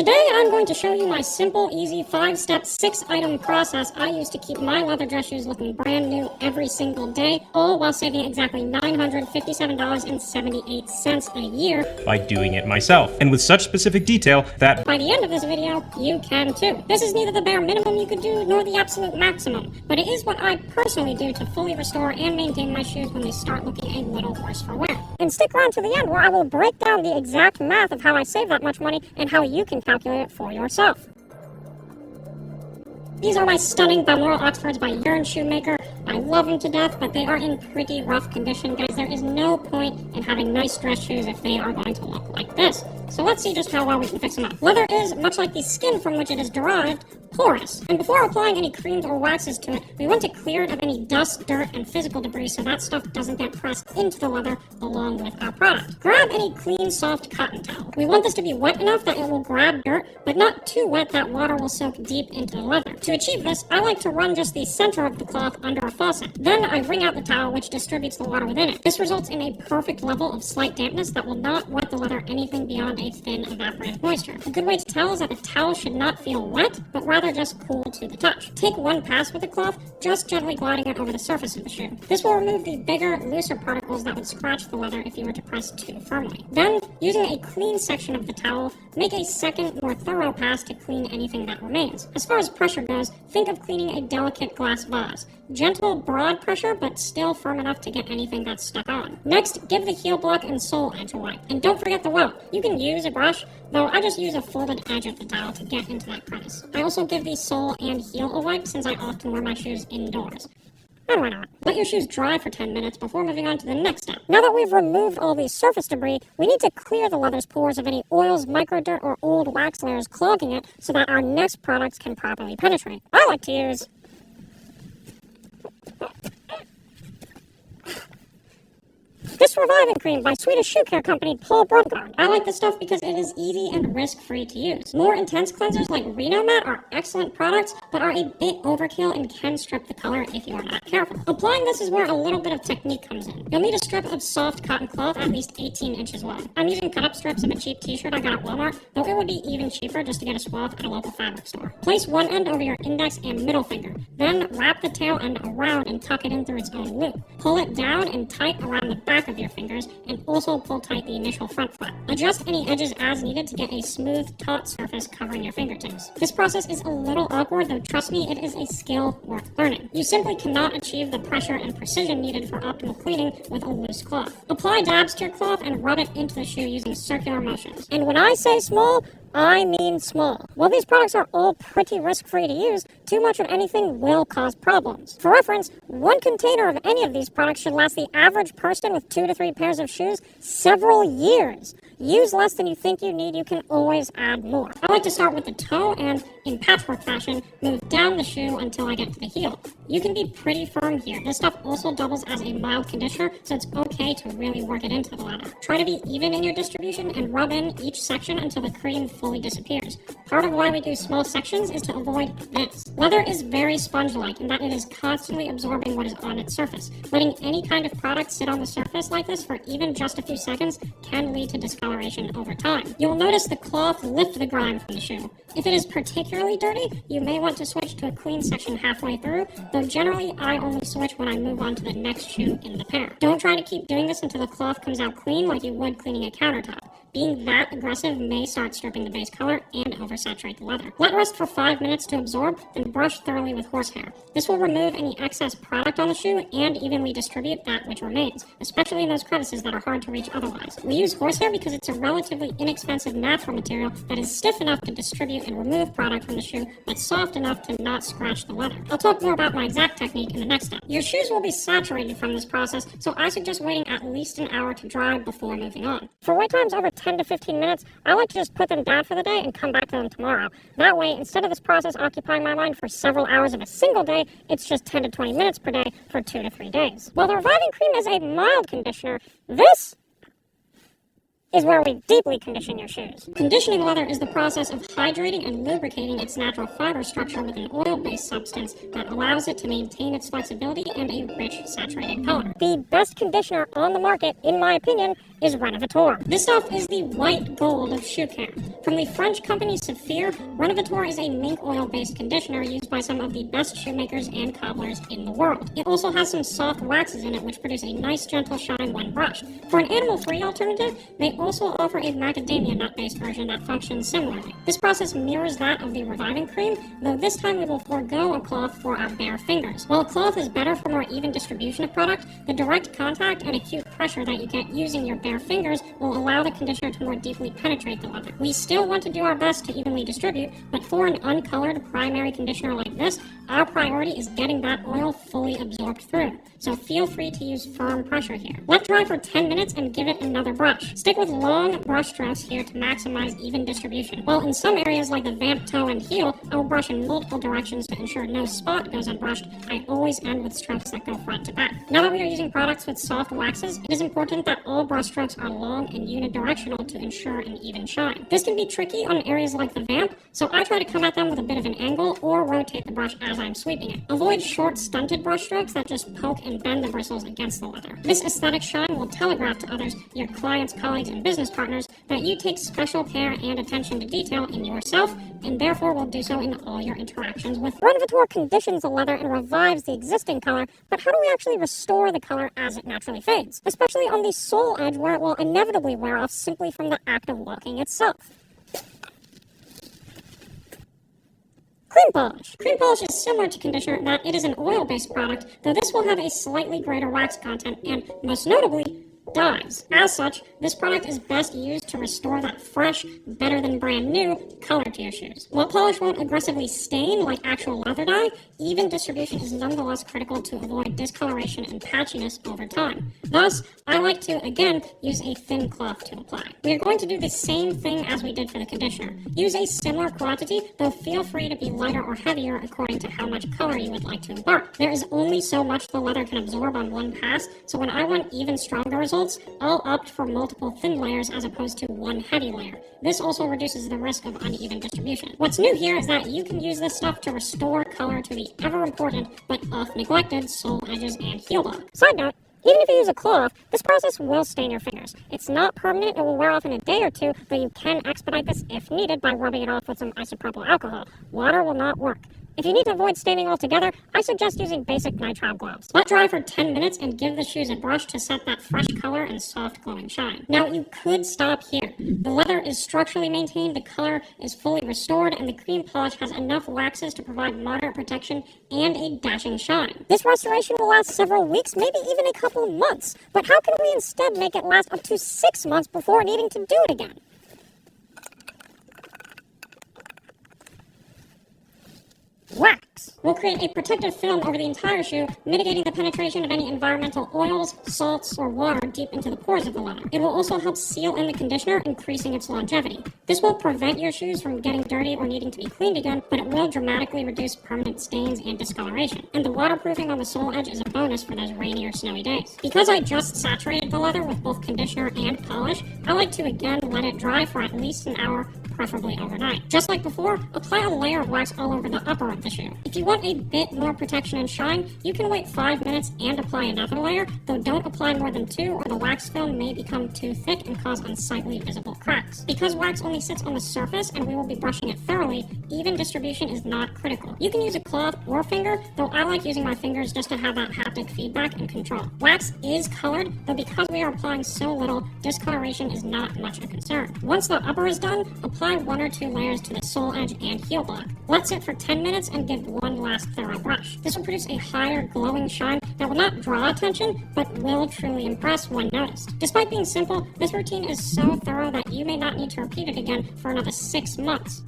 Today I'm going to show you my simple, easy 5-step, 6-item process I use to keep my leather dress shoes looking brand new every single day, all while saving exactly $957.78 a year by doing it myself, and with such specific detail that by the end of this video, you can too. This is neither the bare minimum you could do nor the absolute maximum, but it is what I personally do to fully restore and maintain my shoes when they start looking a little worse for wear. And stick around to the end where I will break down the exact math of how I save that much money and how you can calculate it for yourself. These are my stunning Balmoral Oxfords by Yearn Shoemaker. I love them to death, but they are in pretty rough condition, guys. There is no point in having nice dress shoes if they are going to look like this. So let's see just how well we can fix them up. Leather is, much like the skin from which it is derived, porous. And before applying any creams or waxes to it, we want to clear it of any dust, dirt, and physical debris so that stuff doesn't get pressed into the leather along with our product. Grab any clean, soft cotton towel. We want this to be wet enough that it will grab dirt, but not too wet that water will soak deep into the leather. To achieve this, I like to run just the center of the cloth under a faucet. Then I wring out the towel, which distributes the water within it. This results in a perfect level of slight dampness that will not wet the leather anything beyond a thin evaporative moisture. A good way to tell is that the towel should not feel wet, but rather just cool to the touch. Take one pass with the cloth, just gently gliding it over the surface of the shoe. This will remove the bigger, looser particles that would scratch the leather if you were to press too firmly. Then, using a clean section of the towel, make a second, more thorough pass to clean anything that remains. As far as pressure goes, think of cleaning a delicate glass vase. Gentle, broad pressure, but still firm enough to get anything that's stuck on. Next, give the heel block and sole edge a wipe. And don't forget the welt. You can use a brush, though I just use a folded edge of the towel to get into that crevice. I also give the sole and heel a wipe since I often wear my shoes indoors. And why not? Let your shoes dry for 10 minutes before moving on to the next step. Now that we've removed all the surface debris, we need to clear the leather's pores of any oils, microdirt, or old wax layers clogging it so that our next products can properly penetrate. I like to use this Reviving Cream by Swedish shoe care company Paul Brungaard. I like this stuff because it is easy and risk-free to use. More intense cleansers like Reno Matte are excellent products, but are a bit overkill and can strip the color if you are not careful. Applying this is where a little bit of technique comes in. You'll need a strip of soft cotton cloth at least 18 inches long. I'm using cut-up strips of a cheap t-shirt I got at Walmart, though it would be even cheaper just to get a swath at a local fabric store. Place one end over your index and middle finger. Then wrap the tail end around and tuck it in through its own loop. Pull it down and tight around the back of your fingers, and also pull tight the initial front flap. Adjust any edges as needed to get a smooth, taut surface covering your fingertips. This process is a little awkward, though trust me, it is a skill worth learning. You simply cannot achieve the pressure and precision needed for optimal cleaning with a loose cloth. Apply dabs to your cloth and rub it into the shoe using circular motions. And when I say small, I mean small. While these products are all pretty risk-free to use, too much of anything will cause problems. For reference, one container of any of these products should last the average person with 2 to 3 pairs of shoes several years. Use less than you think you need, you can always add more. I like to start with the toe and, in patchwork fashion, move down the shoe until I get to the heel. You can be pretty firm here. This stuff also doubles as a mild conditioner, so it's okay to really work it into the leather. Try to be even in your distribution and rub in each section until the cream fully disappears. Part of why we do small sections is to avoid this. Leather is very sponge-like in that it is constantly absorbing what is on its surface. Letting any kind of product sit on the surface like this for even just a few seconds can lead to discoloration over time. You'll notice the cloth lift the grime from the shoe. If it is particularly dirty, you may want to switch to a clean section halfway through, though generally I only switch when I move on to the next shoe in the pair. Don't try to keep doing this until the cloth comes out clean like you would cleaning a countertop. Being that aggressive may start stripping the base color and oversaturate the leather. Let rest for 5 minutes to absorb, then brush thoroughly with horsehair. This will remove any excess product on the shoe and evenly distribute that which remains, especially in those crevices that are hard to reach otherwise. We use horsehair because it's a relatively inexpensive natural material that is stiff enough to distribute and remove product from the shoe, but soft enough to not scratch the leather. I'll talk more about my exact technique in the next step. Your shoes will be saturated from this process, so I suggest waiting at least an hour to dry before moving on. For wait times over 10 to 15 minutes, I like to just put them down for the day and come back to them tomorrow. That way, instead of this process occupying my mind for several hours of a single day, it's just 10 to 20 minutes per day for 2 to 3 days. While the Reviving Cream is a mild conditioner, this is where we deeply condition your shoes. Conditioning leather is the process of hydrating and lubricating its natural fiber structure with an oil-based substance that allows it to maintain its flexibility and a rich, saturated color. The best conditioner on the market, in my opinion, is Renovateur. This stuff is the white gold of shoe care. From the French company Saphir, Renovateur is a mink oil-based conditioner used by some of the best shoemakers and cobblers in the world. It also has some soft waxes in it which produce a nice gentle shine when brushed. For an animal-free alternative, they also offer a macadamia nut-based version that functions similarly. This process mirrors that of the reviving cream, though this time we will forego a cloth for our bare fingers. While a cloth is better for more even distribution of product, the direct contact and acute pressure that you get using your bare fingers will allow the conditioner to more deeply penetrate the leather. We still want to do our best to evenly distribute, but for an uncolored primary conditioner like this, our priority is getting that oil fully absorbed through. So feel free to use firm pressure here. Let dry for 10 minutes and give it another brush. Stick with long brush strokes here to maximize even distribution. While in some areas like the vamp toe and heel, I will brush in multiple directions to ensure no spot goes unbrushed. I always end with strokes that go front to back. Now that we are using products with soft waxes, it is important that all brush strokes are long and unidirectional to ensure an even shine. This can be tricky on areas like the vamp, so I try to come at them with a bit of an angle or rotate the brush as I'm sweeping it. Avoid short, stunted brush strokes that just poke and bend the bristles against the leather. This aesthetic shine will telegraph to others, your clients, colleagues, and business partners, that you take special care and attention to detail in yourself, and therefore will do so in all your interactions with. Renovateur conditions the leather and revives the existing color, but how do we actually restore the color as it naturally fades? Especially on the sole edge where it will inevitably wear off simply from the act of walking itself. Cream polish. Cream polish is similar to conditioner in that it is an oil-based product, though this will have a slightly greater wax content and, most notably, dyes. As such, this product is best used to restore that fresh, better than brand new color to your shoes. While polish won't aggressively stain like actual leather dye, even distribution is nonetheless critical to avoid discoloration and patchiness over time. Thus, I like to, again, use a thin cloth to apply. We are going to do the same thing as we did for the conditioner. Use a similar quantity, though feel free to be lighter or heavier according to how much color you would like to impart. There is only so much the leather can absorb on one pass, so when I want even stronger results, I'll opt for multiple thin layers as opposed to one heavy layer. This also reduces the risk of uneven distribution. What's new here is that you can use this stuff to restore color to the ever-important but oft-neglected sole edges and heel block. Side note, even if you use a cloth, this process will stain your fingers. It's not permanent, it will wear off in a day or two, though you can expedite this if needed by rubbing it off with some isopropyl alcohol. Water will not work. If you need to avoid staining altogether, I suggest using basic nitrile gloves. Let dry for 10 minutes and give the shoes a brush to set that fresh color and soft glowing shine. Now you could stop here. The leather is structurally maintained, the color is fully restored, and the cream polish has enough waxes to provide moderate protection and a dashing shine. This restoration will last several weeks, maybe even a couple months. But how can we instead make it last up to 6 months before needing to do it again? Wax will create a protective film over the entire shoe, mitigating the penetration of any environmental oils, salts, or water deep into the pores of the leather. It will also help seal in the conditioner, increasing its longevity. This won't prevent your shoes from getting dirty or needing to be cleaned again, but it will dramatically reduce permanent stains and discoloration. And the waterproofing on the sole edge is a bonus for those rainy or snowy days. Because I just saturated the leather with both conditioner and polish, I like to again let it dry for at least an hour, preferably overnight. Just like before, apply a layer of wax all over the upper of the shoe. If you want a bit more protection and shine, you can wait 5 minutes and apply another layer, though don't apply more than 2 or the wax film may become too thick and cause unsightly visible cracks. Because wax only sits on the surface and we will be brushing it thoroughly, even distribution is not critical. You can use a cloth or finger, though I like using my fingers just to have that haptic feedback and control. Wax is colored, though because we are applying so little, discoloration is not much a concern. Once the upper is done, apply 1 or 2 layers to the sole edge and heel block. Let sit for 10 minutes and give one last thorough brush. This will produce a higher glowing shine that will not draw attention, but will truly impress when noticed. Despite being simple, this routine is so thorough that you may not need to repeat it again for another 6 months.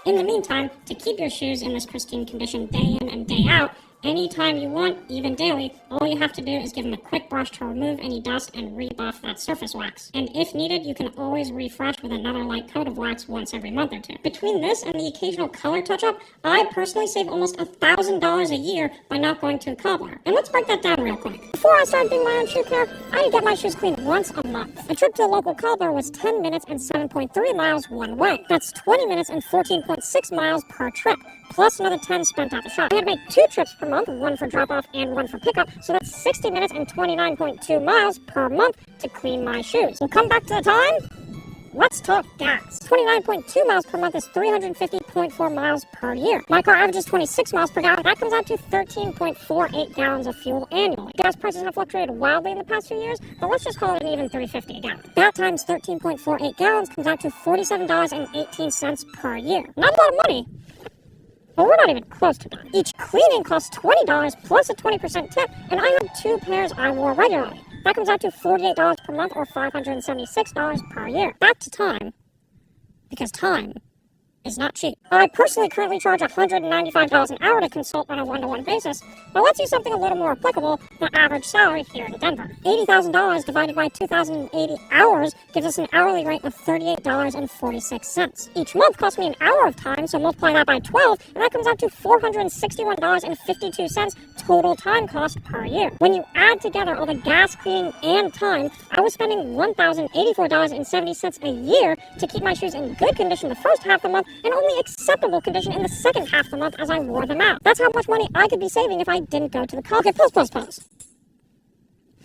In the meantime, to keep your shoes in this pristine condition day in and day out, anytime you want, even daily. All you have to do is give them a quick brush to remove any dust and rebuff that surface wax. And if needed, you can always refresh with another light coat of wax once every month or two. Between this and the occasional color touch-up, I personally save almost $1,000 a year by not going to a cobbler. And let's break that down real quick. Before I started doing my own shoe care, I had to get my shoes cleaned once a month. A trip to a local cobbler was 10 minutes and 7.3 miles one way. That's 20 minutes and 14.6 miles per trip, plus another 10 spent at the shop. I had to make 2 trips per month, one for drop-off and one for pickup, so that's 60 minutes and 29.2 miles per month to clean my shoes. We'll come back to the time. Let's talk gas. 29.2 miles per month is 350.4 miles per year. My car averages 26 miles per gallon. That comes out to 13.48 gallons of fuel annually. Gas prices have fluctuated wildly in the past few years, but let's just call it an even $3.50 a gallon. That times 13.48 gallons comes out to $47.18 per year. Not a lot of money, but we're not even close to that. Each cleaning costs $20 plus a 20% tip, and I had 2 pairs I wore regularly. That comes out to $48 per month or $576 per year. Back to time, because time is not cheap. I personally currently charge $195 an hour to consult on a one-to-one basis, but let's use something a little more applicable, the average salary here in Denver. $80,000 divided by 2,080 hours gives us an hourly rate of $38.46. Each month costs me an hour of time, so multiply that by 12, and that comes out to $461.52 total time cost per year. When you add together all the gas, cleaning, and time, I was spending $1,084.70 a year to keep my shoes in good condition the first half of the month, and only acceptable condition in the second half of the month as I wore them out. That's how much money I could be saving if I didn't go to the cobbler. Okay, pause.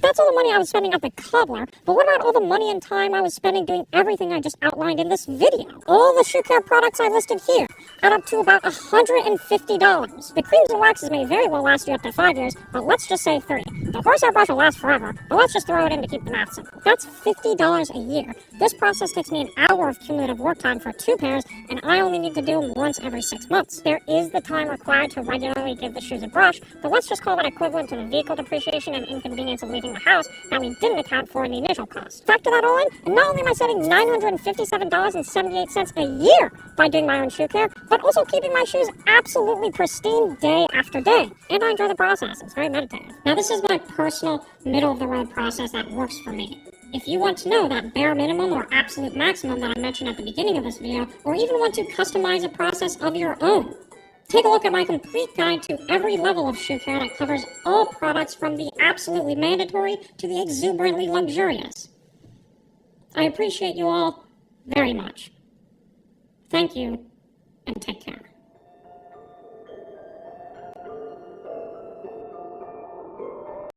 That's all the money I was spending at the cobbler, but what about all the money and time I was spending doing everything I just outlined in this video? All the shoe care products I listed here add up to about $150. The creams and waxes may very well last you up to 5 years, but let's just say 3. The horsehair brush will last forever, but let's just throw it in to keep the math simple. That's $50 a year. This process takes me an hour of cumulative work time for 2 pairs, and I only need to do them once every 6 months. There is the time required to regularly give the shoes a brush, but let's just call that equivalent to the vehicle depreciation and inconvenience of leaving the house that we didn't account for in the initial cost. Factor that all in, and not only am I saving $957.78 a year by doing my own shoe care, but also keeping my shoes absolutely pristine day after day. And I enjoy the process. It's very meditative. Now, this is my personal middle-of-the-road process that works for me. If you want to know that bare minimum or absolute maximum that I mentioned at the beginning of this video, or even want to customize a process of your own, take a look at my complete guide to every level of shoe care that covers all products from the absolutely mandatory to the exuberantly luxurious. I appreciate you all very much. Thank you, and take care.